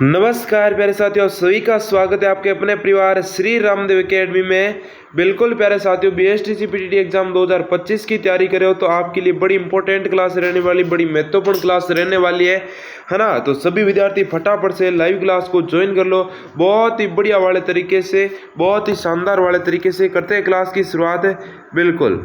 नमस्कार प्यारे साथियों, सभी का स्वागत है आपके अपने परिवार श्री रामदेव एकेडमी में। बिल्कुल प्यारे साथियों, बीएसटीसी पीटीटी एग्जाम 2025 की तैयारी कर रहे हो तो आपके लिए बड़ी इंपॉर्टेंट क्लास रहने वाली, बड़ी महत्वपूर्ण क्लास रहने वाली है ना। तो सभी विद्यार्थी फटाफट से लाइव क्लास को ज्वाइन कर लो। बहुत ही बढ़िया वाले तरीके से, बहुत ही शानदार वाले तरीके से करते हैं क्लास की शुरुआत है। बिल्कुल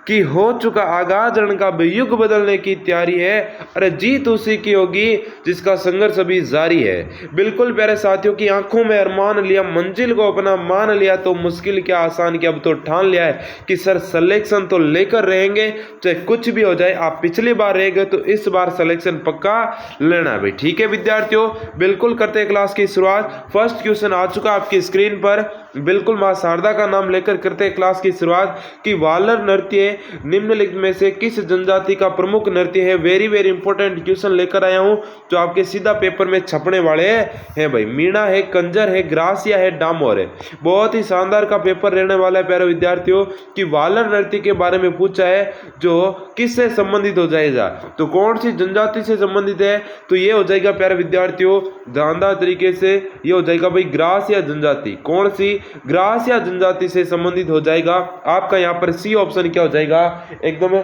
कि हो चुका आगाज रण का युग बदलने की तैयारी है, अरे जीत उसी की होगी जिसका संघर्ष अभी जारी है। बिल्कुल प्यारे साथियों की आंखों में अरमान लिया, मंजिल को अपना मान लिया, तो मुश्किल क्या आसान क्या अब तो ठान लिया है कि सर सिलेक्शन तो लेकर रहेंगे, चाहे कुछ भी हो जाए। आप पिछली बार रह गए तो इस बार सिलेक्शन पक्का लेना है भाई। ठीक है विद्यार्थियों, बिल्कुल करते हैं क्लास की शुरुआत। फर्स्ट क्वेश्चन आ चुका आपकी स्क्रीन पर। बिल्कुल मां शारदा का नाम लेकर करते हैं क्लास की शुरुआत कि वालर नृत्य निम्नलिखित में से किस जनजाति का प्रमुख नृत्य है। वेरी वेरी इंपॉर्टेंट क्वेश्चन लेकर आया हूं जो आपके सीधा पेपर में छपने वाले हैं भाई। मीणा है, कंजर है, ग्रासिया है, डामोर है। बहुत ही शानदार का पेपर रहने वाला है प्यारे विद्यार्थियों कि वालर नृत्य के बारे में पूछा है जो किससे संबंधित हो जाएगा, तो कौन सी जनजाति से संबंधित है, तो ये हो जाएगा प्यारे विद्यार्थियों जानदार तरीके से ये हो जाएगा भाई ग्रासिया जनजाति। कौन सी? ग्रासिया जनजाति से संबंधित हो जाएगा। आपका यहाँ पर सी ऑप्शन क्या हो जाएगा, एकदम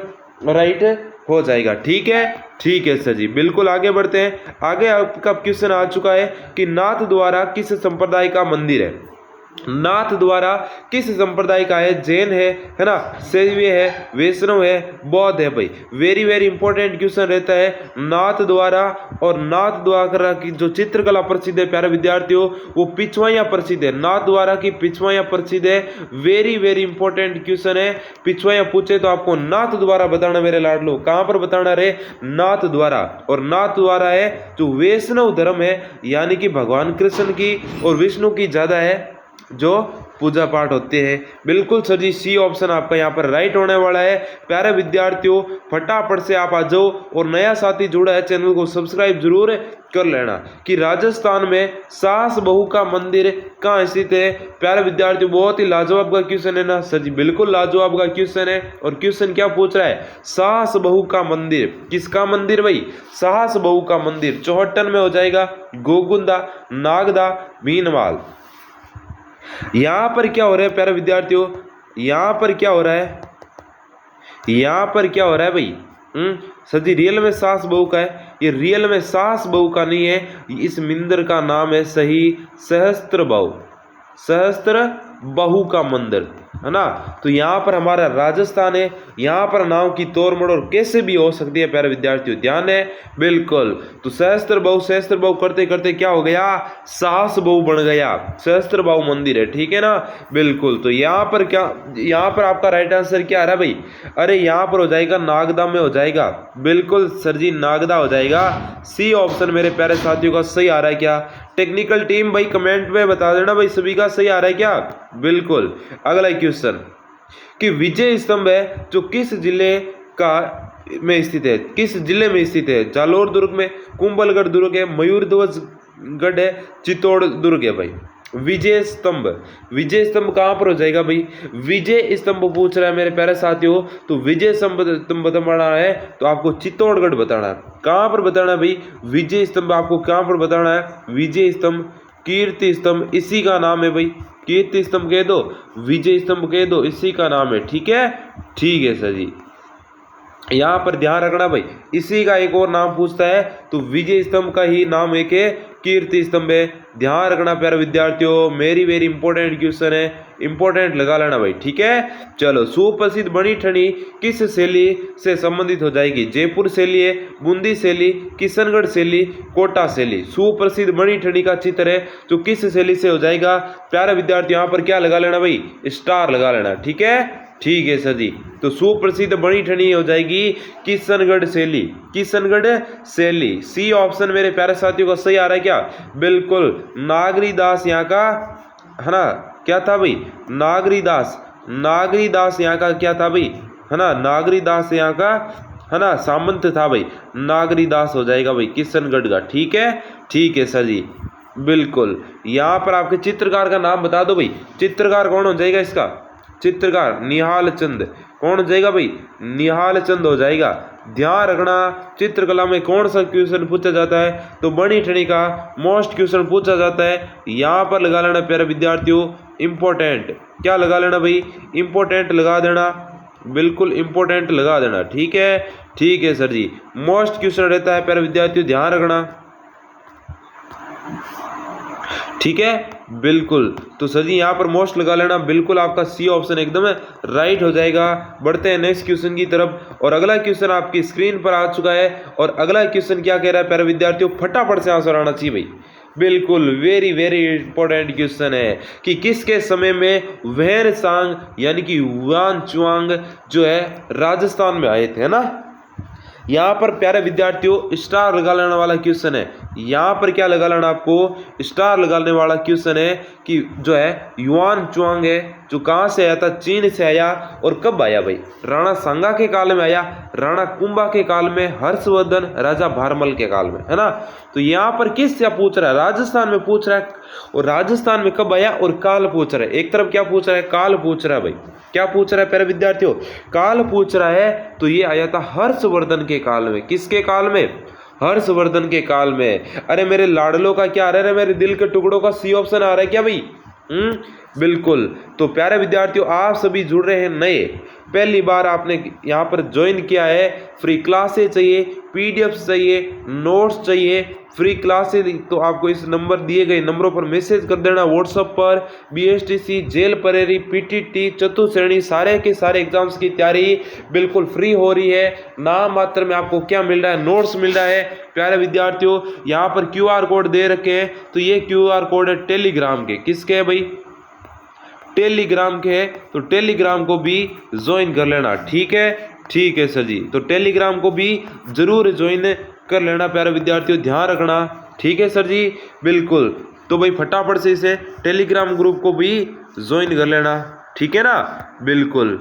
राइट हो जाएगा। ठीक है सर जी, बिल्कुल आगे बढ़ते हैं। आगे आपका क्वेश्चन आ चुका है कि नाथ द्वारा किस संप्रदाय का मंदिर है। नाथ द्वारा किस संप्रदाय का है? जैन है ना, शैवी है, वैष्णव है, बौद्ध है भाई। वेरी वेरी इंपॉर्टेंट क्वेश्चन रहता है नाथ द्वारा। और नाथ द्वारा की जो चित्रकला प्रसिद्ध है प्यारे विद्यार्थियों, वो पिछवाइयाँ प्रसिद्ध है। नाथ द्वारा की पिछवाइयाँ प्रसिद्ध है। वेरी वेरी इंपॉर्टेंट क्वेश्चन है। पिछवाइयाँ पूछे तो आपको नाथ द्वारा बताना मेरे लाडलो। कहाँ पर बताना रे? नाथ द्वारा। और नाथ द्वारा है जो वैष्णव धर्म है, यानी कि भगवान कृष्ण की और विष्णु की ज्यादा है जो पूजा पाठ होते हैं। बिल्कुल सर जी, सी ऑप्शन आपका यहाँ पर राइट होने वाला है। प्यारे विद्यार्थियों फटाफट से आप आ जाओ, और नया साथी जुड़ा है चैनल को सब्सक्राइब जरूर कर लेना। कि राजस्थान में सास बहू का मंदिर कहाँ स्थित है? प्यारे विद्यार्थियों बहुत ही लाजवाब का क्वेश्चन है ना सर जी, बिल्कुल लाजवाब का क्वेश्चन है। और क्वेश्चन क्या पूछ रहा है? सास बहू का मंदिर। किसका मंदिर भाई? सास बहू का मंदिर। चौहट्टन में हो जाएगा, गोगुंदा, नागदा, भीनमाल। यहां पर क्या हो रहा है प्यारे विद्यार्थियों, यहां पर क्या हो रहा है, यहां पर क्या हो रहा है भाई? सर जी रियल में सास बहू का है, ये रियल में सास बहू का नहीं है। इस मंदिर का नाम है सही सहस्त्र बहू, सहस्त्र बहू का मंदिर है ना। तो यहाँ पर हमारा राजस्थान है। यहाँ पर नाम की तोड़ मड़ोड़ कैसे भी हो सकती है प्यारे विद्यार्थियों, ध्यान है बिल्कुल। तो सहस्त्र बहू करते करते क्या हो गया? सास बहू बन गया, सहस्त्र बहू मंदिर है। ठीक है ना, बिल्कुल। तो यहाँ पर क्या, यहाँ पर आपका राइट आंसर क्या आ रहा है भाई? अरे यहाँ पर हो जाएगा नागदा में हो जाएगा। बिल्कुल सर जी, नागदा हो जाएगा। सी ऑप्शन मेरे प्यारे साथियों का सही आ रहा है क्या? टेक्निकल टीम भाई कमेंट में बता देना भाई सभी का सही आ रहा है क्या? बिल्कुल। अगला क्वेश्चन कि विजय स्तंभ है जो किस जिले का में स्थित है? किस जिले में स्थित है? जालोर दुर्ग में, कुंभलगढ़ दुर्ग है, मयूरध्वज गढ़ है, चित्तौड़ दुर्ग है भाई। विजय स्तंभ, विजय स्तंभ कहाँ पर हो जाएगा भाई? विजय स्तंभ पूछ रहा है मेरे प्यारे साथियों, तो विजय स्तंभ बताना है तो आपको चित्तौड़गढ़ बताना है। कहाँ पर बताना है भाई? विजय स्तंभ आपको कहाँ पर बताना है? विजय स्तंभ, कीर्ति स्तंभ इसी का नाम है भाई। कीर्ति स्तंभ कह दो, विजय स्तंभ कह दो, इसी का नाम है। ठीक है सर जी, यहाँ पर ध्यान रखना भाई। इसी का एक और नाम पूछता है तो विजय स्तंभ का ही नाम एक है कीर्ति स्तंभ है। ध्यान रखना प्यारे विद्यार्थियों, वेरी वेरी इंपॉर्टेंट क्वेश्चन है, इंपॉर्टेंट लगा लेना भाई। ठीक है, चलो। सुप्रसिद्ध बनी ठनी किस शैली से संबंधित हो जाएगी? जयपुर शैली है, बूंदी शैली, किशनगढ़ शैली, कोटा शैली। सुप्रसिद्ध बनी ठनी का चित्र है जो किस शैली से हो जाएगा? प्यारे विद्यार्थियों यहाँ पर क्या लगा लेना भाई? स्टार लगा लेना। ठीक है सर जी। तो सुप्रसिद्ध बनी ठनी हो जाएगी किशनगढ़ शैली, किशनगढ़ शैली। सी ऑप्शन मेरे प्यारे साथियों का सही आ रहा है क्या? बिल्कुल। नागरी दास यहाँ का है ना, क्या था भाई? नागरी दास यहाँ का क्या था भाई? है ना, नागरी दास यहाँ का है ना सामंत था भाई। नागरी दास हो जाएगा भाई किशनगढ़ का। ठीक है सर जी, बिल्कुल। यहाँ पर आपके चित्रकार का नाम बता दो भाई। चित्रकार कौन हो जाएगा इसका? चित्रकार निहाल चंद। कौन हो जाएगा भाई? निहाल चंद हो जाएगा। ध्यान रखना चित्रकला में कौन सा क्वेश्चन पूछा जाता है, तो बनी ठनी का मोस्ट क्वेश्चन पूछा जाता है। यहाँ पर लगा लेना प्यारे विद्यार्थियों इम्पोर्टेंट, क्या लगा लेना भाई, इम्पोर्टेंट लगा देना, बिल्कुल इम्पोर्टेंट लगा देना। ठीक है सर जी, मोस्ट क्वेश्चन रहता है प्यारे विद्यार्थियों, ध्यान रखना। ठीक है बिल्कुल, तो सर जी यहाँ पर मोस्ट लगा लेना, बिल्कुल आपका सी ऑप्शन एकदम राइट हो जाएगा। बढ़ते हैं नेक्स्ट क्वेश्चन की तरफ, और अगला क्वेश्चन आपकी स्क्रीन पर आ चुका है। और अगला क्वेश्चन क्या कह रहा है प्यारे विद्यार्थियों, फटाफट से आंसर आना चाहिए भाई, बिल्कुल वेरी वेरी इंपॉर्टेंट क्वेश्चन है कि किसके समय में वहर सांग यानी कि युआन चुआंग जो है राजस्थान में आए थे, है ना। यहाँ पर प्यारे विद्यार्थियों स्टार लगा लेने वाला क्वेश्चन है। यहाँ पर क्या लगा लेना, आपको स्टार लगाने वाला क्वेश्चन है कि जो है युआन चुआंग है जो कहाँ से आया था, चीन से आया, और कब आया भाई, राणा सांगा के काल में आया, राणा कुंभा के काल में, हर्षवर्धन, राजा भारमल के काल में, है ना। तो यहाँ पर किस से पूछ रहा है, राजस्थान में पूछ रहा है, और राजस्थान में कब आया और काल पूछ रहा है। एक तरफ क्या पूछ रहा है, काल पूछ रहा है भाई, क्या पूछ रहा है प्यारे विद्यार्थियों, काल पूछ रहा है। तो ये आया था हर्षवर्धन के काल में, किसके काल में, हर्षवर्धन के काल में। अरे मेरे लाडलों का क्या आ रहा है, मेरे दिल के टुकड़ों का सी ऑप्शन आ रहा है क्या भाई, बिल्कुल। तो प्यारे विद्यार्थियों आप सभी जुड़ रहे हैं नए, पहली बार आपने यहाँ पर ज्वाइन किया है, फ्री क्लासेस चाहिए, पीडीएफ चाहिए, नोट्स चाहिए, फ्री क्लासेस, तो आपको इस नंबर दिए गए नंबरों पर मैसेज कर देना व्हाट्सएप पर। बीएसटीसी, जेल परेरी, पीटीटी, चतुर्थ श्रेणी सारे के सारे एग्जाम्स की तैयारी बिल्कुल फ्री हो रही है। नाम मात्र में आपको क्या मिल रहा है, नोट्स मिल रहा है। प्यारे विद्यार्थियों यहाँ पर क्यूआर कोड दे रखे हैं, तो ये क्यूआर कोड है टेलीग्राम के, किसके है भाई, टेलीग्राम के है, तो टेलीग्राम को भी ज्वाइन कर लेना। ठीक है सर जी, तो टेलीग्राम को भी जरूर ज्वाइन कर लेना प्यारे विद्यार्थियों, ध्यान रखना। ठीक है सर जी बिल्कुल, तो भाई फटाफट से इसे टेलीग्राम ग्रुप को भी ज्वाइन कर लेना, ठीक है ना, बिल्कुल।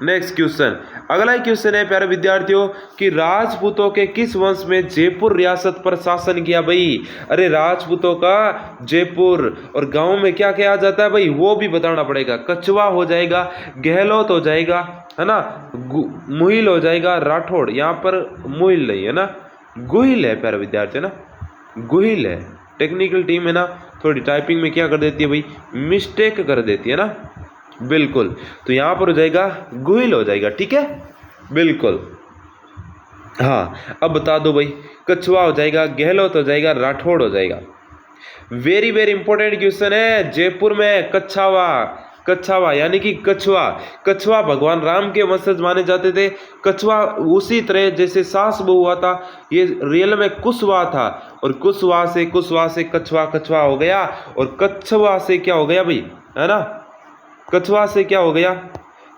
नेक्स्ट क्वेश्चन, अगला क्वेश्चन है प्यारे विद्यार्थियों कि राजपूतों के किस वंश में जयपुर रियासत पर शासन किया भाई। अरे राजपूतों का जयपुर और गांव में क्या किया जाता है भाई, वो भी बताना पड़ेगा। कछवा हो जाएगा, गहलोत हो जाएगा, है ना, मुहिल हो जाएगा, राठौड़, यहाँ पर मुहिल नहीं है ना, गुहिल है प्यारे विद्यार्थी, ना गुहिल है। टेक्निकल टीम है ना, थोड़ी टाइपिंग में क्या कर देती है भाई, मिस्टेक कर देती है ना, बिल्कुल। तो यहाँ पर हो जाएगा गुहिल हो जाएगा, ठीक है बिल्कुल। हाँ अब बता दो भाई, कछवा हो जाएगा, गहलोत हो जाएगा, राठौड़ हो जाएगा। वेरी वेरी इंपॉर्टेंट क्वेश्चन है। जयपुर में कछावा यानी कि कछवा भगवान राम के वंशज माने जाते थे। कछवा उसी तरह जैसे सास बहू हुआ था, ये रियल में कुशवा था, और कुशवा से कछवा हो गया, और कछवा से क्या हो गया भाई, है ना, कछवा से क्या हो गया,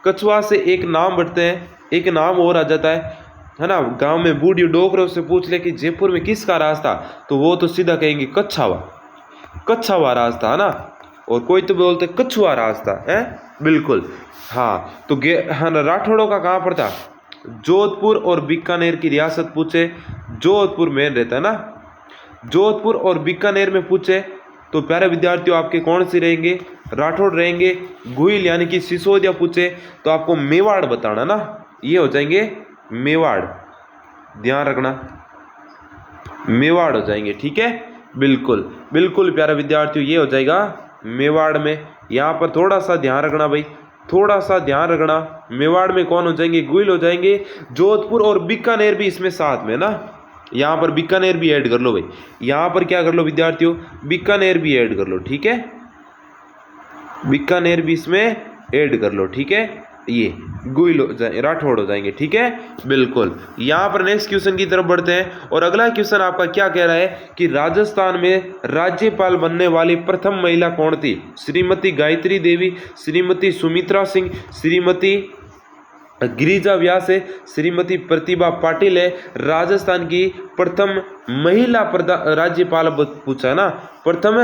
कछवा से एक नाम बढ़ते हैं, एक नाम और आ जाता है ना। गांव में बूढ़ी डोकरों से पूछ ले कि जयपुर में किसका राज था, तो वो तो सीधा कहेंगे कछावा राज था, है ना, और कोई तो बोलते कछुआ राज था, है बिल्कुल। हाँ तो हाँ राठौड़ों का कहाँ पर था, जोधपुर और बीकानेर की रियासत पूछे, जोधपुर मेन रहता है ना, जोधपुर और बीकानेर में पूछे तो प्यारे विद्यार्थियों आपके कौन से रहेंगे, राठौड़ रहेंगे। गुहिल यानी कि सिसोदिया पूछे तो आपको मेवाड़ बताना ना, ये हो जाएंगे मेवाड़, ध्यान रखना मेवाड़ हो जाएंगे, ठीक है बिल्कुल बिल्कुल प्यारे विद्यार्थियों, ये हो जाएगा मेवाड़ में। यहाँ पर थोड़ा सा ध्यान रखना भाई, थोड़ा सा ध्यान रखना, मेवाड़ में कौन हो जाएंगे, गुहिल हो जाएंगे। जोधपुर और बीकानेर भी इसमें साथ में ना, यहाँ पर बीकानेर भी ऐड कर लो भाई, यहाँ पर क्या कर लो विद्यार्थियों, बीकानेर भी ऐड कर लो, ठीक है, बीकानेर भी इसमें ऐड कर लो, ठीक है, ये गुहिल हो जाए, राठौड़ हो जाएंगे, ठीक है बिल्कुल। यहाँ पर नेक्स्ट क्वेश्चन की तरफ बढ़ते हैं, और अगला क्वेश्चन आपका क्या कह रहा है कि राजस्थान में राज्यपाल बनने वाली प्रथम महिला कौन थी। श्रीमती गायत्री देवी, श्रीमती सुमित्रा सिंह, श्रीमती गिरिजा व्यास है, श्रीमती प्रतिभा पाटिल है। राजस्थान की प्रथम महिला राज्यपाल पूछा है ना, प्रथम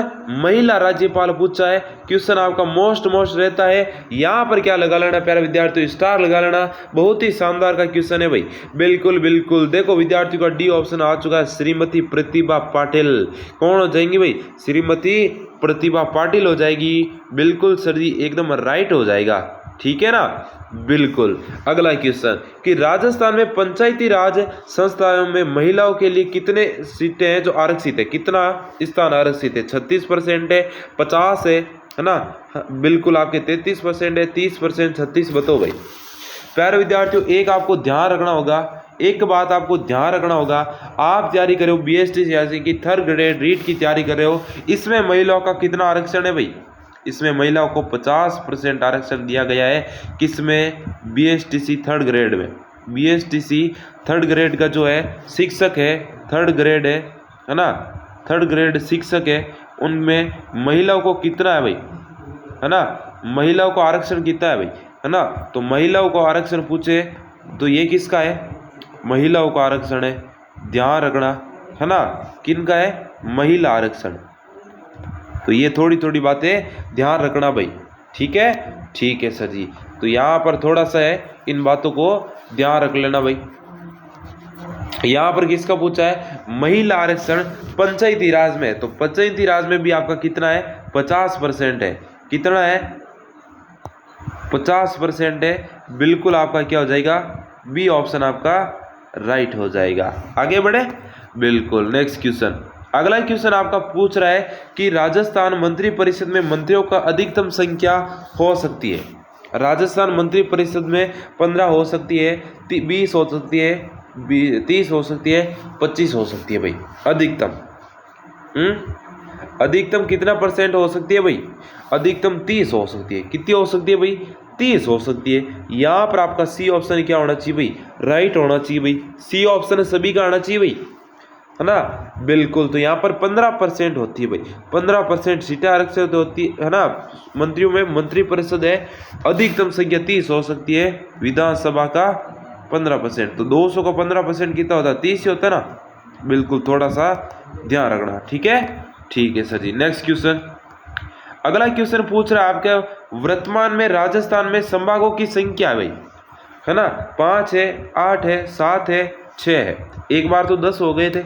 महिला राज्यपाल पूछा है। क्वेश्चन आपका मोस्ट रहता है, यहाँ पर क्या लगा लेना प्यारे विद्यार्थियों, स्टार लगा लेना, बहुत ही शानदार का क्वेश्चन है भाई, बिल्कुल बिल्कुल। देखो विद्यार्थियों का डी ऑप्शन आ चुका है, श्रीमती प्रतिभा पाटिल। कौन हो जाएंगी भाई, श्रीमती प्रतिभा पाटिल हो जाएगी, बिल्कुल सर जी एकदम राइट हो जाएगा, ठीक है ना। बिल्कुल। अगला क्वेश्चन कि राजस्थान में पंचायती राज संस्थाओं में महिलाओं के लिए कितने सीटें हैं जो आरक्षित है, कितना स्थान आरक्षित है? 36% है, 50 है ना? बिल्कुल आपके 33% है, 30%, 36 बताओ भाई। प्यारे विद्यार्थियों एक आपको ध्यान रखना होगा, एक बात आपको ध्यान रखना होगा, आप तैयारी कर रहे हो BST यानी कि 3rd ग्रेड रीट की तैयारी कर रहे हो, इसमें महिलाओं का कितना आरक्षण है भाई? इसमें महिलाओं को 50% आरक्षण दिया गया है। किसमें? BSTC 3rd ग्रेड में। BSTC 3rd ग्रेड का जो है शिक्षक है, 3rd ग्रेड है ना, 3rd ग्रेड शिक्षक है, उनमें महिलाओं को कितना है भाई, है ना? महिलाओं को आरक्षण कितना है भाई, है ना? तो महिलाओं को आरक्षण पूछे तो ये किसका है? महिलाओं का आरक्षण है, ध्यान रखना, है ना? किनका है? महिला आरक्षण। तो ये थोड़ी थोड़ी बातें ध्यान रखना भाई, ठीक है? ठीक है सर जी। तो यहाँ पर थोड़ा सा है, इन बातों को ध्यान रख लेना भाई। यहाँ पर किसका पूछा है? महिला आरक्षण पंचायती राज में। तो पंचायती राज में भी आपका कितना है? 50% है। कितना है? 50% है। बिल्कुल आपका क्या हो जाएगा? बी ऑप्शन आपका राइट हो जाएगा। आगे बढ़े। बिल्कुल। नेक्स्ट क्वेश्चन, अगला क्वेश्चन आपका पूछ रहा है कि राजस्थान मंत्री परिषद में मंत्रियों का अधिकतम संख्या हो सकती है। राजस्थान मंत्री परिषद में 15 हो सकती है, 20 हो सकती है, 30 हो सकती है, 25 हो सकती है भाई अधिकतम। अधिकतम कितना % हो सकती है भाई? अधिकतम 30 हो सकती है। कितनी हो सकती है भाई? 30 हो सकती है। यहाँ पर आपका सी ऑप्शन क्या होना चाहिए भाई? राइट होना चाहिए भाई। सी ऑप्शन सभी का आना चाहिए भाई, है ना? बिल्कुल। तो यहाँ पर 15% होती है भाई, 15% सीटें आरक्षित होती है ना मंत्रियों में। मंत्री परिषद है, अधिकतम संख्या 30 हो सकती है, विधानसभा का 15%। तो 200 का 15% कितना होता है? 30 ही होता है ना। बिल्कुल, थोड़ा सा ध्यान रखना, ठीक है? ठीक है सर जी। नेक्स्ट क्वेश्चन, अगला क्वेश्चन पूछ रहा है आपके वर्तमान में राजस्थान में संभागों की संख्या है भाई, है ना? 5 है, 8 है, 7 है, 6 है। एक बार तो 10 हो गए थे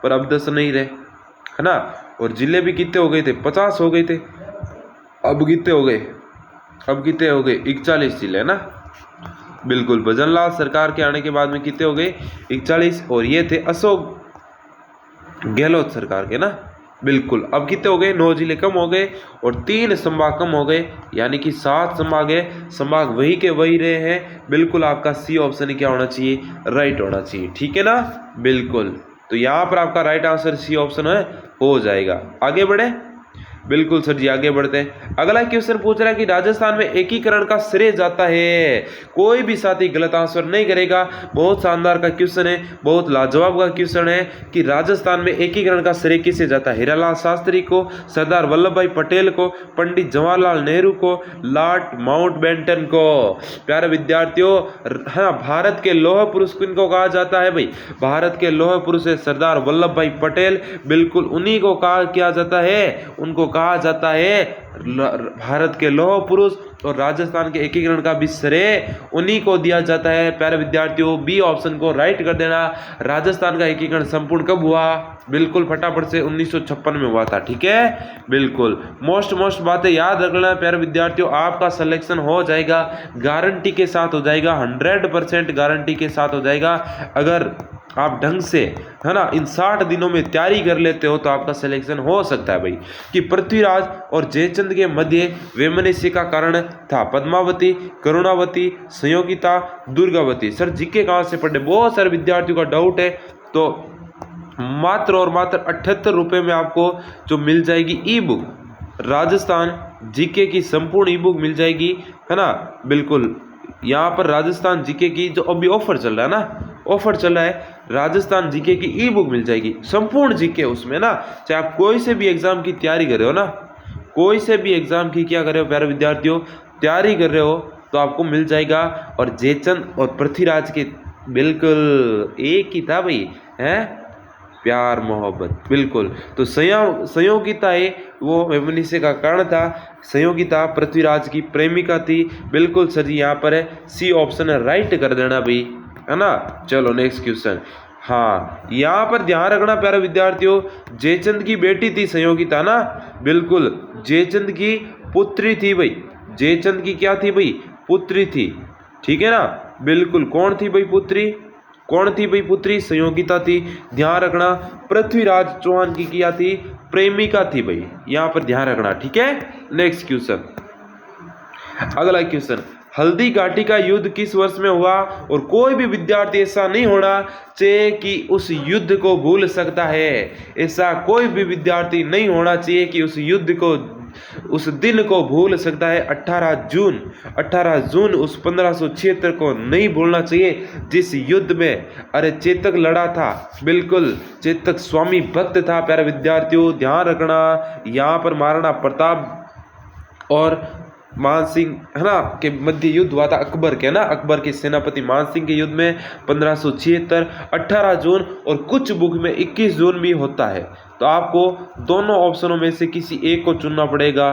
पर अब 10 नहीं रहे, है ना? और जिले भी कितने हो गए थे? 50 हो गए थे। अब कितने हो गए? अब कितने हो गए? 41 जिले, है ना? बिल्कुल। भजनलाल सरकार के आने के बाद में कितने हो गए? 41। और ये थे अशोक गहलोत सरकार के ना। बिल्कुल। अब कितने हो गए? 9 जिले कम हो गए और 3 संभाग कम हो गए, यानी कि 7 संभाग है। संभाग वही के वही रहे हैं। बिल्कुल आपका सी ऑप्शन क्या होना चाहिए? राइट होना चाहिए, ठीक है ना? बिल्कुल। तो यहाँ पर आपका राइट आंसर सी ऑप्शन है, हो जाएगा। आगे बढ़े। बिल्कुल सर जी, आगे बढ़ते हैं। अगला क्वेश्चन पूछ रहा है कि राजस्थान में एकीकरण का श्रेय जाता है। कोई भी साथी गलत आंसर नहीं करेगा। बहुत शानदार का क्वेश्चन है, बहुत लाजवाब का क्वेश्चन है कि राजस्थान में एकीकरण का श्रेय किसे जाता है? हीरालाल शास्त्री को, सरदार वल्लभ भाई पटेल को, पंडित जवाहरलाल नेहरू को, लॉर्ड माउंटबेटन को। प्यारे विद्यार्थियों, हाँ, भारत के लौह पुरुष किनको कहा जाता है भाई? भारत के लौह पुरुष है सरदार वल्लभ भाई पटेल। बिल्कुल उन्हीं को कहा किया जाता है, उनको कहा जाता है भारत के लौह पुरुष। और राजस्थान के एकीकरण का भी श्रेय उन्हीं को दिया जाता है। प्यारे विद्यार्थियों, बी ऑप्शन को राइट कर देना। राजस्थान का एकीकरण संपूर्ण कब हुआ? बिल्कुल फटाफट से 1956 में हुआ था, ठीक है? बिल्कुल। मोस्ट बातें याद रख लेना प्यारे विद्यार्थियों, आपका सिलेक्शन हो जाएगा, गारंटी के साथ हो जाएगा, 100% गारंटी के साथ हो जाएगा। अगर आप ढंग से, है ना, इन 60 दिनों में तैयारी कर लेते हो तो आपका सिलेक्शन हो सकता है भाई। कि पृथ्वीराज और जयचंद के मध्य वैमनस्य का कारण था पद्मावती, करुणावती, संयोगिता, दुर्गावती। सर जीके कहाँ से पढ़े? बहुत सारे विद्यार्थियों का डाउट है। तो मात्र और मात्र 78 रुपये में आपको जो मिल जाएगी ई बुक, राजस्थान जीके की संपूर्ण ई बुक मिल जाएगी, है ना? बिल्कुल। यहाँ पर राजस्थान जीके की जो अभी ऑफर चल रहा है ना, ऑफर चल रहा है, राजस्थान जीके की ई बुक मिल जाएगी, संपूर्ण जीके उसमें ना। चाहे आप कोई से भी एग्जाम की तैयारी कर रहे हो ना, कोई से भी एग्जाम की क्या कर रहे हो प्यारे विद्यार्थियों, तैयारी कर रहे हो तो आपको मिल जाएगा। और जयचंद और पृथ्वीराज के बिल्कुल एक ही था भाई, है प्यार मोहब्बत। बिल्कुल। तो संयोगिता है वो वैमनस्य का कारण था। संयोगिता पृथ्वीराज की प्रेमिका थी। बिल्कुल सर जी, यहाँ पर है सी ऑप्शन राइट कर देना भाई, है ना? चलो नेक्स्ट क्वेश्चन। हाँ, यहाँ पर ध्यान रखना प्यारे विद्यार्थियों, जयचंद की बेटी थी संयोगिता ना। बिल्कुल, जयचंद की पुत्री थी भाई। जयचंद की क्या थी भाई? पुत्री थी, ठीक है ना। बिल्कुल, कौन थी भाई पुत्री, कौन थी भाई पुत्री, संयोगिता थी। ध्यान रखना पृथ्वीराज चौहान की क्या थी, प्रेमिका थी भाई, यहां पर ध्यान रखना, ठीक है। नेक्स्ट क्वेश्चन, अगला क्वेश्चन, हल्दी घाटी का युद्ध किस वर्ष में हुआ। और कोई भी विद्यार्थी ऐसा नहीं होना चाहिए कि उस युद्ध को भूल सकता है, ऐसा कोई भी विद्यार्थी नहीं होना चाहिए कि उस युद्ध को, उस दिन को भूल सकता है। 18 जून उस 1576 को नहीं भूलना चाहिए, जिस युद्ध में अरे चेतक लड़ा था। बिल्कुल, चेतक स्वामी भक्त था प्यारे विद्यार्थियों, ध्यान रखना। यहाँ पर महाराणा प्रताप और मान सिंह है ना के मध्य युद्ध हुआ था, अकबर के ना, अकबर के सेनापति मान सिंह के युद्ध में 1576, 18 जून, और कुछ बुक में 21 जून भी होता है। तो आपको दोनों ऑप्शनों में से किसी एक को चुनना पड़ेगा,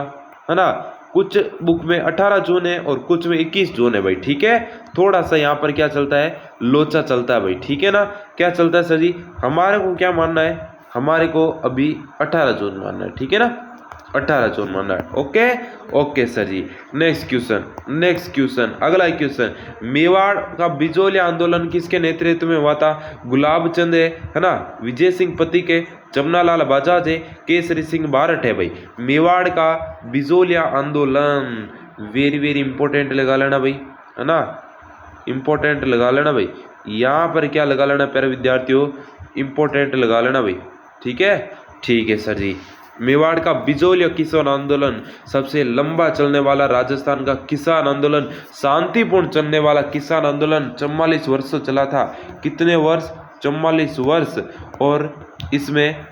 है ना। कुछ बुक में 18 जून है और कुछ में 21 जून है भाई, ठीक है। थोड़ा सा यहाँ पर क्या चलता है, लोचा चलता है भाई, ठीक है ना। क्या चलता है सर जी, हमारे को क्या मानना है, हमारे को अभी 18 जून मानना है, ठीक है ना, 18 जून मानना है। ओके ओके सर जी। नेक्स्ट क्वेश्चन, अगला क्वेश्चन, मेवाड़ का बिजोलिया आंदोलन किसके नेतृत्व में हुआ था। गुलाब चंद है ना, विजय सिंह पति के, जमनालाल बजाज है, केसरी सिंह बारट है भाई। मेवाड़ का बिजोलिया आंदोलन, वेरी वेरी इंपॉर्टेंट लगा लेना भाई, है ना, इंपॉर्टेंट लगा लेना भाई। यहाँ पर क्या लगा लेना प्यारे विद्यार्थियों, इंपॉर्टेंट लगा लेना भाई, ठीक है सर जी। मेवाड़ का बिजोलिया किसान आंदोलन, सबसे लंबा चलने वाला राजस्थान का किसान आंदोलन, शांतिपूर्ण चलने वाला किसान आंदोलन 44 वर्षों चला था। कितने वर्ष, 44 वर्ष। और इसमें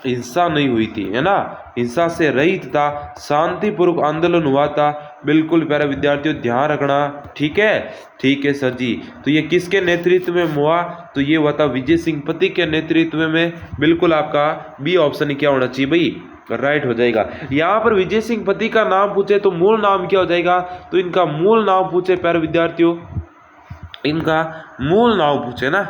हिंसा नहीं हुई थी, है ना, हिंसा से रहित था, शांतिपूर्वक आंदोलन हुआ था। बिल्कुल प्यारे विद्यार्थियों ध्यान रखना, ठीक है सर जी। तो ये किसके नेतृत्व में हुआ, तो ये हुआ था विजय सिंह पति के नेतृत्व में। बिल्कुल आपका बी ऑप्शन क्या होना चाहिए भाई, राइट हो जाएगा। यहाँ पर विजय सिंह पति का नाम पूछे तो मूल नाम क्या हो जाएगा, तो इनका मूल नाम पूछे प्यारे विद्यार्थियों, इनका मूल नाम पूछे ना,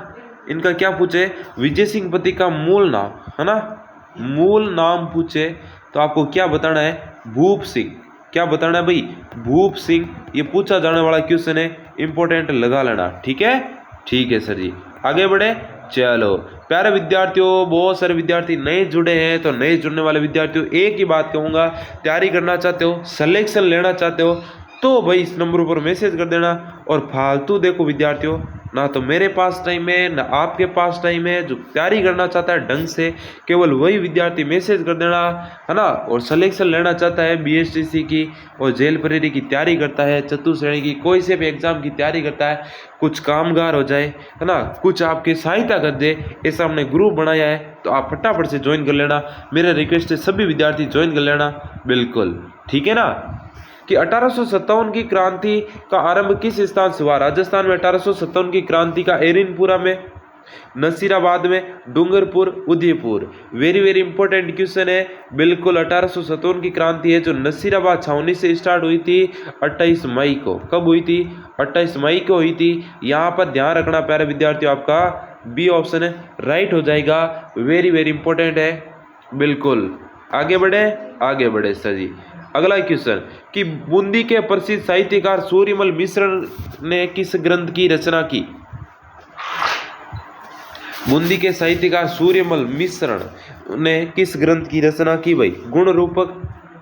इनका क्या पूछे, विजय सिंह पति का मूल नाम, है ना, मूल नाम पूछे तो आपको क्या बताना है, भूप सिंह। क्या बताना है भाई, भूप सिंह। ये पूछा जाने वाला क्वेश्चन है, इंपॉर्टेंट लगा लेना, ठीक है सर जी। आगे बढ़े, चलो प्यारे विद्यार्थियों, बहुत सारे विद्यार्थी नए जुड़े हैं, तो नए जुड़ने वाले विद्यार्थियों एक ही बात कहूँगा, तैयारी करना चाहते हो, सिलेक्शन लेना चाहते हो तो भाई इस नंबर पर मैसेज कर देना। और फालतू देखो विद्यार्थियों, ना तो मेरे पास टाइम है ना आपके पास टाइम है, जो तैयारी करना चाहता है ढंग से केवल वही विद्यार्थी मैसेज कर देना, है ना। और सिलेक्शन लेना चाहता है बीएसटीसी की और जेल प्रेरी की तैयारी करता है, चतुर्थ श्रेणी की कोई से भी एग्जाम की तैयारी करता है, कुछ कामगार हो जाए, है ना, कुछ आपकी सहायता कर दे, ऐसा हमने ग्रुप बनाया है, तो आप फटाफट से ज्वाइन कर लेना। मेरा रिक्वेस्ट है सभी विद्यार्थी ज्वाइन कर लेना, बिल्कुल, ठीक है ना। कि 1857 की क्रांति का आरंभ किस स्थान से हुआ। राजस्थान में 1857 की क्रांति का एरिनपुरा में, नसीराबाद में, Dungarpur, Udaipur. Very very important question है। बिल्कुल 1857 की क्रांति है जो नसीराबाद छावनी से स्टार्ट हुई थी 28 मई को। कब हुई थी, 28 मई को हुई थी। यहाँ पर ध्यान रखना प्यारे विद्यार्थियों, आपका बी ऑप्शन है राइट हो जाएगा। वेरी वेरी इंपॉर्टेंट है, बिल्कुल। आगे बढ़े सर जी। अगला क्वेश्चन कि बूंदी के प्रसिद्ध साहित्यकार सूर्यमल मिश्र ने किस ग्रंथ की रचना की। बूंदी के साहित्यकार सूर्यमल मिश्र ने किस ग्रंथ की रचना की भाई। गुण रूपक,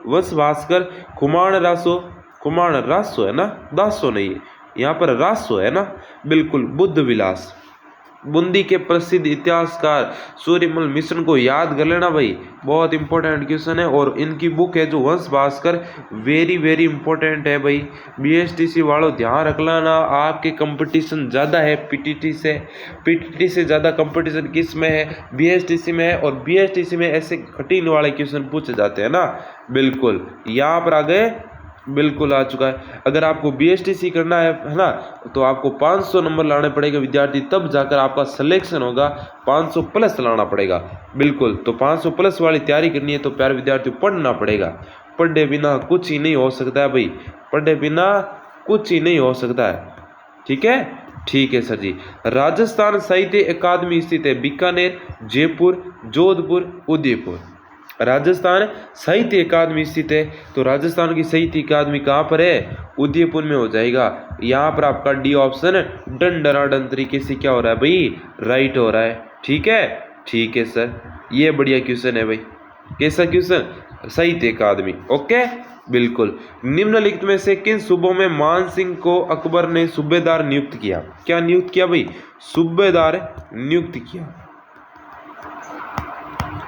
वंश भास्कर, खुमाण रासो है ना, दासो नहीं है यहाँ पर, रासो है ना, बिल्कुल बुद्ध विलास। बूंदी के प्रसिद्ध इतिहासकार सूर्यमल मिश्र को याद कर लेना भाई, बहुत इंपॉर्टेंट क्वेश्चन है। और इनकी बुक है जो वंश भास्कर, वेरी वेरी इंपॉर्टेंट है भाई। बीएसटीसी वालों ध्यान रख लेना, आपके कंपटीशन ज़्यादा है पीटीटी से ज़्यादा कंपटीशन किस में है, बीएसटीसी में है। और बीएसटीसी में ऐसे कठिन वाले क्वेश्चन पूछे जाते हैं ना, बिल्कुल यहाँ पर आ गए, बिल्कुल आ चुका है। अगर आपको बीएसटीसी करना है ना, तो आपको 500 नंबर लाने पड़ेगा विद्यार्थी, तब जाकर आपका सिलेक्शन होगा। 500 प्लस लाना पड़ेगा, बिल्कुल। तो 500 प्लस वाली तैयारी करनी है तो प्यारे विद्यार्थी पढ़ना पड़ेगा, पढ़े बिना कुछ ही नहीं हो सकता है भाई, पढ़े बिना कुछ ही नहीं हो सकता है, ठीक है सर जी। राजस्थान साहित्य अकादमी स्थित है बीकानेर, जयपुर, जोधपुर, उदयपुर। राजस्थान साहित्य अकादमी स्थित है। तो राजस्थान की साहित्य अकादमी कहाँ पर है? उदयपुर में हो जाएगा। यहाँ पर आपका डी ऑप्शन डन डनाडन तरीके से क्या हो रहा है भाई? राइट हो रहा है। ठीक है, ठीक है सर, ये बढ़िया क्वेश्चन है भाई। कैसा क्वेश्चन? साहित्य अकादमी। ओके, बिल्कुल। निम्नलिखित में से किन सूबों में मान सिंह को अकबर ने सूबेदार नियुक्त किया? क्या नियुक्त किया भाई? सूबेदार नियुक्त किया।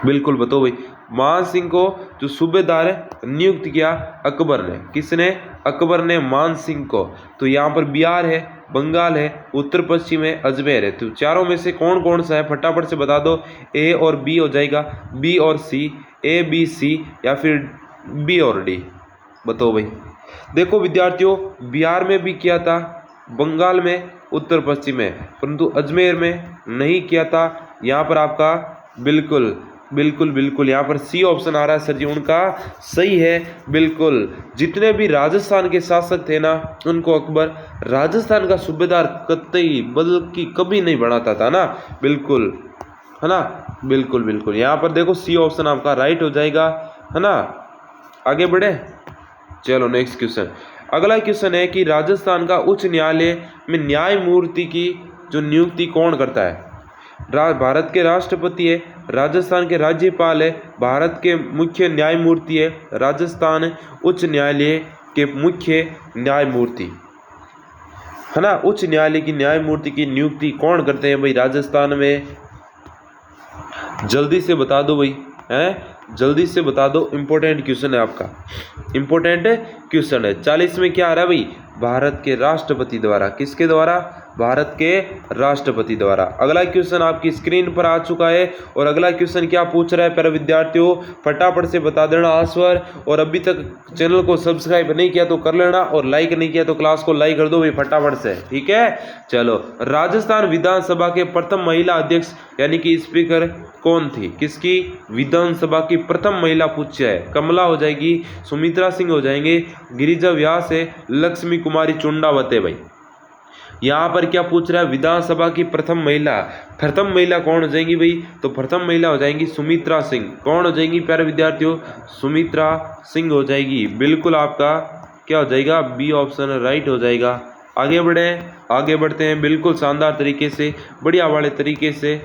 बिल्कुल बताओ भाई। मान सिंह को जो सूबेदार नियुक्त किया अकबर ने, किसने? अकबर ने मान सिंह को। तो यहाँ पर बिहार है, बंगाल है, उत्तर पश्चिम है, अजमेर है। तो चारों में से कौन कौन सा है फटाफट से बता दो। ए और बी हो जाएगा, बी और सी, ए बी सी, या फिर बी और डी। बताओ भाई। देखो विद्यार्थियों, बिहार में भी किया था, बंगाल में, उत्तर पश्चिम में, परंतु अजमेर में नहीं किया था। यहाँ पर आपका बिल्कुल बिल्कुल बिल्कुल यहाँ पर सी ऑप्शन आ रहा है सर जी, उनका सही है। बिल्कुल, जितने भी राजस्थान के शासक थे ना, उनको अकबर राजस्थान का सूबेदार कतई बल्कि कभी नहीं बनाता था ना। बिल्कुल, है ना। बिल्कुल बिल्कुल, यहाँ पर देखो सी ऑप्शन आपका राइट हो जाएगा, है ना। आगे बढ़े, चलो नेक्स्ट क्वेश्चन। अगला क्वेश्चन है कि राजस्थान का उच्च न्यायालय में न्यायमूर्ति की जो नियुक्ति कौन करता है? भारत के राष्ट्रपति है, राजस्थान के राज्यपाल है, भारत के मुख्य न्यायमूर्ति है, राजस्थान उच्च न्यायालय के मुख्य न्यायमूर्ति, है ना। उच्च न्यायालय की न्यायमूर्ति की नियुक्ति कौन करते हैं भाई राजस्थान में? जल्दी से बता दो भाई, हैं? जल्दी से बता दो, इंपॉर्टेंट क्वेश्चन है आपका, इंपॉर्टेंट क्वेश्चन है। 40 में क्या आ रहा है भाई? भारत के राष्ट्रपति द्वारा। किसके द्वारा? भारत के राष्ट्रपति द्वारा। अगला क्वेश्चन आपकी स्क्रीन पर आ चुका है, और अगला क्वेश्चन क्या पूछ रहा है प्यारे विद्यार्थियों? फटाफट से बता देना आंसर। और अभी तक चैनल को सब्सक्राइब नहीं किया तो कर लेना, और लाइक नहीं किया तो क्लास को लाइक कर दो भाई फटाफट से, ठीक है। चलो, राजस्थान विधानसभा के प्रथम महिला अध्यक्ष यानी कि स्पीकर कौन थी? किसकी? विधानसभा की प्रथम महिला पूछा है। कमला हो जाएगी, सुमित्रा सिंह हो जाएंगे, गिरिजा व्यास है, लक्ष्मी कुमारी चुंडावत है भाई। यहाँ पर क्या पूछ रहा है? विधानसभा की प्रथम महिला। प्रथम महिला कौन हो जाएंगी भाई? तो प्रथम महिला हो जाएंगी सुमित्रा सिंह। कौन हो जाएंगी प्यारे विद्यार्थियों? सुमित्रा सिंह हो जाएगी। बिल्कुल आपका क्या हो जाएगा? बी ऑप्शन राइट हो जाएगा। आगे बढ़े, आगे बढ़ते हैं बिल्कुल शानदार तरीके से, बढ़िया वाले तरीके से,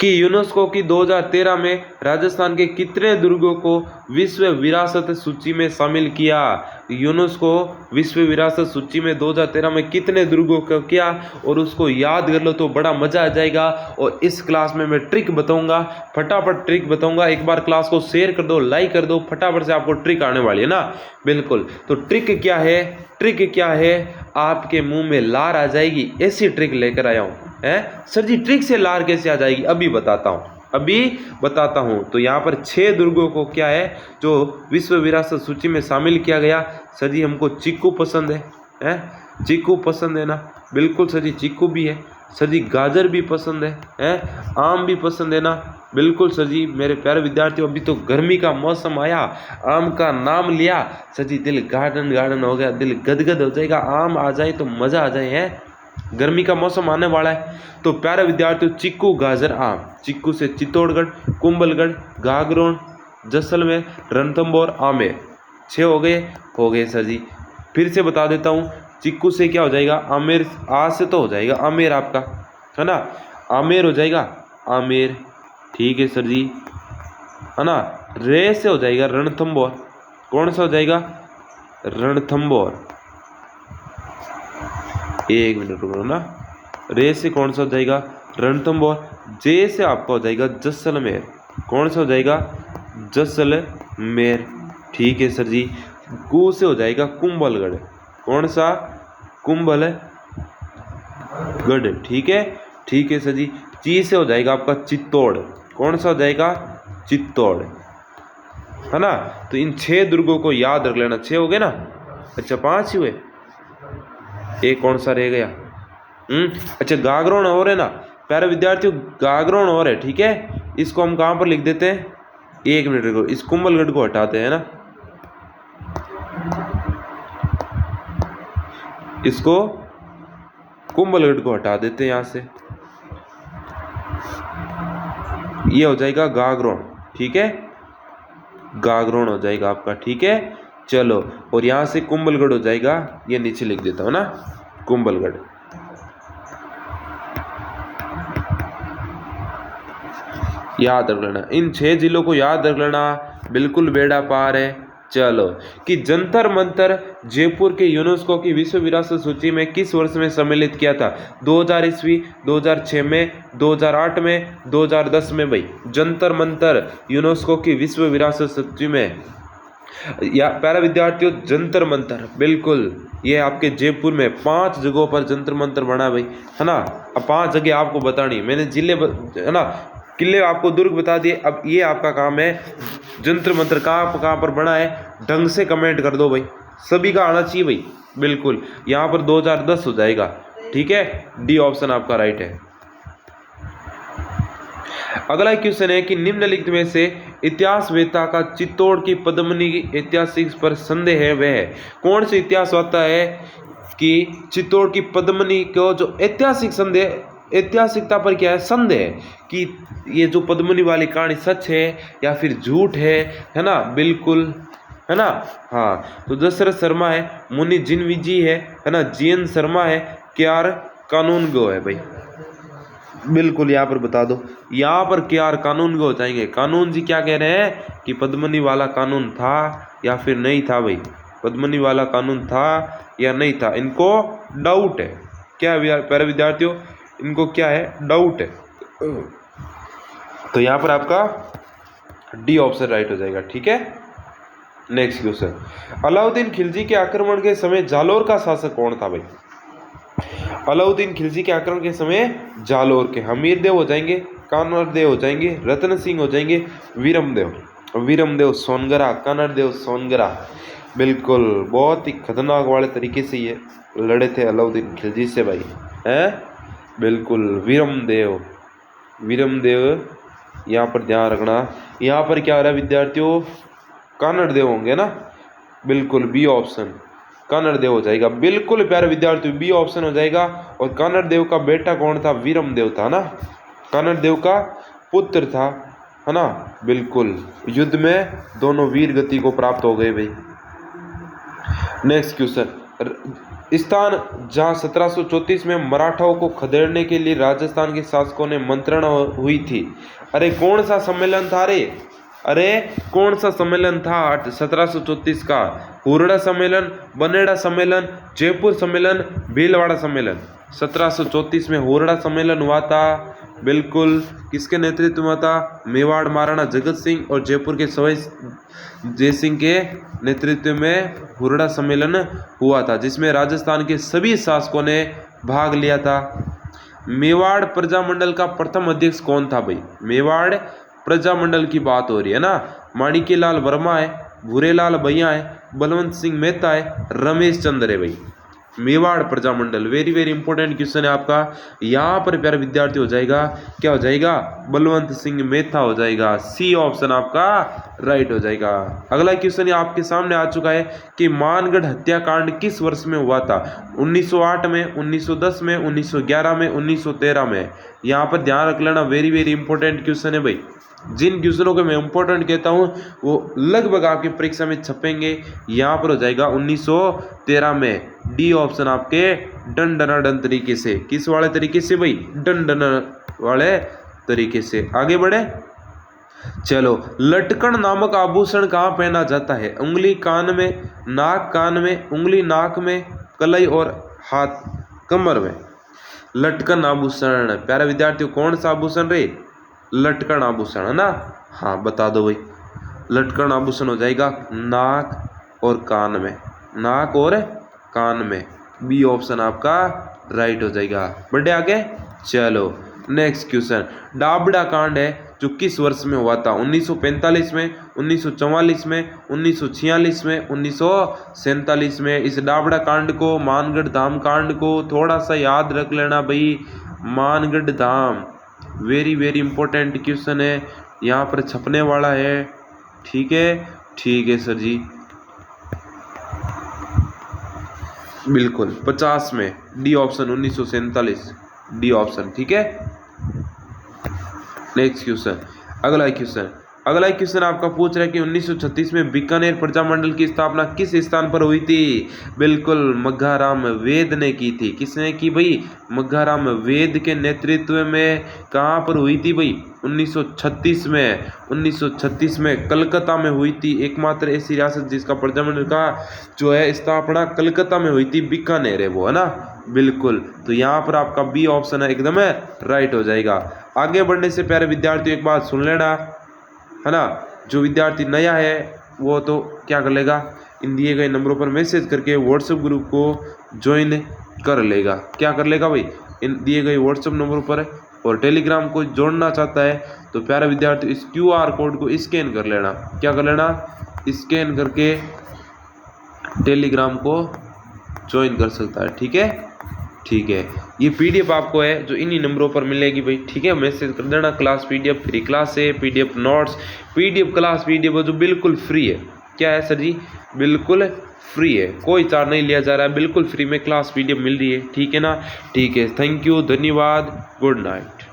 कि यूनेस्को की 2013 में राजस्थान के कितने दुर्गों को विश्व विरासत सूची में शामिल किया? यूनेस्को विश्व विरासत सूची में 2013 में कितने दुर्गों को किया? और उसको याद कर लो तो बड़ा मजा आ जाएगा। और इस क्लास में मैं ट्रिक बताऊंगा, फटाफट ट्रिक बताऊंगा। एक बार क्लास को शेयर कर दो, लाइक कर दो, फटाफट से आपको ट्रिक आने वाली है ना। बिल्कुल, तो ट्रिक क्या है? ट्रिक क्या है? आपके मुंह में लार आ जाएगी, ऐसी ट्रिक लेकर आया हूँ। है सर जी, ट्रिक से लार कैसे आ जाएगी? अभी बताता हूँ, अभी बताता हूँ। तो यहाँ पर 6 दुर्गों को क्या है जो विश्व विरासत सूची में शामिल किया गया। सर जी हमको चीकू पसंद है? चीकू पसंद है ना? बिल्कुल सर जी, चीकू भी है। सर जी गाजर भी पसंद है? आम भी पसंद है ना? बिल्कुल सर जी। मेरे प्यारे विद्यार्थियों, अभी तो गर्मी का मौसम आया, आम का नाम लिया, सर जी दिल गार्डन गार्डन हो गया, दिल गदगद हो जाएगा। आम आ जाए तो मज़ा आ जाए, है? गर्मी का मौसम आने वाला है। तो प्यारे विद्यार्थियों, चीकू, गाजर, आम। चीकू से चित्तौड़गढ़, कुंभलगढ़, गागरोन, जैसलमेर, रणथंभौर, आमेर। 6 हो गए सर जी। फिर से बता देता हूँ, चीकू से क्या हो जाएगा? आमेर। आ से तो हो जाएगा आमेर आपका, है ना। आमेर हो जाएगा, आमेर। ठीक है सर जी, है ना। रे से हो जाएगा रणथंभौर। कौन सा हो जाएगा? रणथंभौर। एक मिनट रुको ना। रे से कौन सा हो जाएगा? रणथंभौर। जे से आपका हो जाएगा जैसलमेर। कौन सा हो जाएगा? जैसलमेर। ठीक है सर जी। कू से हो जाएगा कुंभलगढ़। कौन सा? कुंभलगढ़। ठीक है सर जी। ची से हो जाएगा आपका चित्तौड़। कौन सा हो जाएगा? चित्तौड़, है ना। तो इन 6 दुर्गों को याद रख लेना। 6 हो गए ना? अच्छा 5 ही हुए, एक कौन सा रह गया? अच्छा गागरोन और है ना प्यारे विद्यार्थियों, गागरोन और है। ठीक है, इसको हम कहाँ पर लिख देते हैं? एक मिनट रुको, इस कुंभलगढ़ को हटाते हैं ना, इसको कुंभलगढ़ को हटा देते हैं यहाँ से। ये हो जाएगा गागरोन। ठीक है, गागरोन हो जाएगा आपका, ठीक है। चलो, और यहाँ से कुंभलगढ़ हो जाएगा, ये नीचे लिख देता हूँ ना, कुंभलगढ़। याद रख लेना, इन 6 जिलों को याद रख लेना, बिल्कुल बेड़ा पार है। चलो, कि जंतर मंतर जयपुर के यूनेस्को की विश्व विरासत सूची में किस वर्ष में सम्मिलित किया था? 2000 ईस्वी, 2006 में, 2008 में, 2010 में। भाई जंतर मंतर यूनेस्को की विश्व विरासत सूची में, या प्यारे विद्यार्थियों जंतर मंतर, बिल्कुल ये आपके जयपुर में 5 जगहों पर जंतर मंतर बना भाई, है ना। अब 5 जगह आपको बतानी, मैंने जिले है ना, किले आपको दुर्ग बता दिए। अब ये आपका काम है, जंतर मंतर कहाँ पर बना है, ढंग से कमेंट कर दो भाई, सभी का आना चाहिए भाई, बिल्कुल। यहाँ पर 2010 हो जाएगा, ठीक है, डी ऑप्शन आपका राइट है। अगला क्वेश्चन है कि निम्नलिखित में से इतिहासवेत्ता का चित्तौड़ की पद्मिनी की ऐतिहासिक पर संदेह है, वह है कौन सी इतिहासवेत्ता है कि चित्तौड़ की पद्मिनी को जो ऐतिहासिक संदेह, ऐतिहासिकता पर क्या है, संदेह है कि ये जो पद्मिनी वाली कहानी सच है या फिर झूठ है ना, बिल्कुल, है ना। हाँ, तो दशरथ शर्मा है, मुनि जिनविजी है ना, जीएन शर्मा है, केआर कानूनगो है भाई, बिल्कुल यहाँ पर बता दो। यहाँ पर केआर कानूनगो हो जाएंगे। कानून जी क्या कह रहे हैं कि पद्मिनी वाला कानून था या फिर नहीं था भाई, पद्मिनी वाला कानून था या नहीं था, इनको डाउट है। क्या प्यारे विद्यार्थियों, इनको क्या है, डाउट है। तो यहाँ पर आपका डी ऑप्शन राइट हो जाएगा, ठीक है। नेक्स्ट क्वेश्चन, अलाउद्दीन खिलजी के आक्रमण के समय जालोर का शासक कौन था भाई? अलाउद्दीन खिलजी के आक्रमण के समय जालोर के हमीर देव हो जाएंगे, कानर देव हो जाएंगे, रतन सिंह हो जाएंगे, वीरमदेव सोनगरा, कानर देव सोनगरा, बिल्कुल। बहुत ही खतरनाक वाले तरीके से ये लड़े थे अलाउद्दीन खिलजी से भाई, हैं, बिल्कुल। वीरमदेव यहाँ पर ध्यान रखना। यहाँ पर क्या हो रहा है विद्यार्थियों, कानड़ देव होंगे ना, बिल्कुल बी ऑप्शन कानड़ देव हो जाएगा, बिल्कुल प्यारे विद्यार्थियों, बी ऑप्शन हो जाएगा। और कानड़ देव का बेटा कौन था? वीरमदेव था ना, कानड़ देव का पुत्र था, है ना, बिल्कुल। युद्ध में दोनों वीर गति को प्राप्त हो गए भाई। नेक्स्ट क्वेश्चन, स्थान जहां 1734 में मराठाओं को खदेड़ने के लिए राजस्थान के शासकों ने मंत्रणा हुई थी, अरे कौन सा सम्मेलन था रे? अरे कौन सा सम्मेलन था 1734 का? हुरड़ा सम्मेलन, बनेड़ा सम्मेलन, जयपुर सम्मेलन, भीलवाड़ा सम्मेलन। 1734 में हुरड़ा सम्मेलन हुआ था, बिल्कुल। किसके नेतृत्व में था? मेवाड़ महाराणा जगत सिंह और जयपुर के सवाई जयसिंह के नेतृत्व में हुरड़ा सम्मेलन हुआ था, जिसमें राजस्थान के सभी शासकों ने भाग लिया था। मेवाड़ प्रजामंडल का प्रथम अध्यक्ष कौन था भाई? मेवाड़ प्रजामंडल की बात हो रही है ना। माणिक्यलाल वर्मा है, भूरेलाल भैया है, बलवंत सिंह मेहता है, रमेश चंद्र है भाई। Mewar Prajamandal, very very important question है आपका। यहाँ पर प्यारे विद्यार्थी हो जाएगा, क्या हो जाएगा? बलवंत सिंह मेहता हो जाएगा, सी ऑप्शन आपका राइट हो जाएगा। अगला क्वेश्चन आपके सामने आ चुका है कि मानगढ़ हत्याकांड किस वर्ष में हुआ था? 1908 में, 1910 में, 1911 में, 1913 में। यहाँ पर ध्यान रख लेना, वेरी वेरी इंपॉर्टेंट क्वेश्चन है भाई। जिन क्वेश्चनों को मैं इंपॉर्टेंट कहता हूँ वो लगभग आपकी परीक्षा में छपेंगे। यहाँ पर हो जाएगा 1913 में, डी ऑप्शन आपके डन डना डन तरीके से। किस वाले तरीके से भाई? डन डना वाले तरीके से। आगे बढ़े, चलो। लटकन नामक आभूषण कहाँ पहना जाता है? उंगली कान में, नाक कान में, उंगली नाक में, कलाई और हाथ कमर में। लटकन आभूषण, प्यारे विद्यार्थियों कौन सा आभूषण रे? लटकन आभूषण, है ना। हाँ बता दो भाई, लटकन आभूषण हो जाएगा नाक और कान में, नाक और कान में, बी ऑप्शन आपका राइट हो जाएगा। बढ़े आगे, चलो। नेक्स्ट क्वेश्चन, डाबड़ा कांड है जो किस वर्ष में हुआ था? 1945 में, 1944 में, 1946 में, 1947 में। इस डाबड़ा कांड को, मानगढ़ धाम कांड को थोड़ा सा याद रख लेना भाई। मानगढ़ धाम वेरी वेरी इंपॉर्टेंट क्वेश्चन है, यहाँ पर छपने वाला है, ठीक है, ठीक है सर जी, बिल्कुल 50 में, डी ऑप्शन 1947, डी ऑप्शन, ठीक है। नेक्स्ट क्वेश्चन, अगला क्वेश्चन, अगला क्वेश्चन आपका पूछ रहा है कि 1936 में बीकानेर प्रजामंडल की स्थापना किस स्थान पर हुई थी? बिल्कुल मघाराम वेद ने की थी। किसने की भाई? मघाराम वेद के नेतृत्व में। कहाँ पर हुई थी भाई? 1936 में। 1936 में कलकत्ता में हुई थी। एकमात्र ऐसी रियासत जिसका प्रजामंडल का जो है स्थापना कलकत्ता में हुई थी, बीकानेर है वो, है ना। बिल्कुल, तो यहाँ पर आपका बी ऑप्शन है एकदम है राइट हो जाएगा। आगे बढ़ने से प्यारे विद्यार्थियों एक बात सुन लेना, है ना। जो विद्यार्थी नया है वो तो क्या कर लेगा, इन दिए गए नंबरों पर मैसेज करके व्हाट्सएप ग्रुप को ज्वाइन कर लेगा। क्या कर लेगा भाई? इन दिए गए व्हाट्सएप नंबरों पर। और टेलीग्राम को जोड़ना चाहता है तो प्यारा विद्यार्थी इस QR कोड को स्कैन कर लेना। क्या कर लेना? स्कैन करके टेलीग्राम को ज्वाइन कर सकता है। ठीक है, ठीक है। ये PDF आपको है जो इन्हीं नंबरों पर मिलेगी भाई। ठीक है, मैसेज कर देना। क्लास PDF, फ्री क्लास है, PDF notes, PDF class PDF जो बिल्कुल फ्री है। क्या है सर जी? बिल्कुल फ्री है, कोई चार्ज नहीं लिया जा रहा है, बिल्कुल फ्री में क्लास PDF मिल रही है। ठीक है ना? ठीक है, थैंक यू, धन्यवाद, गुड नाइट।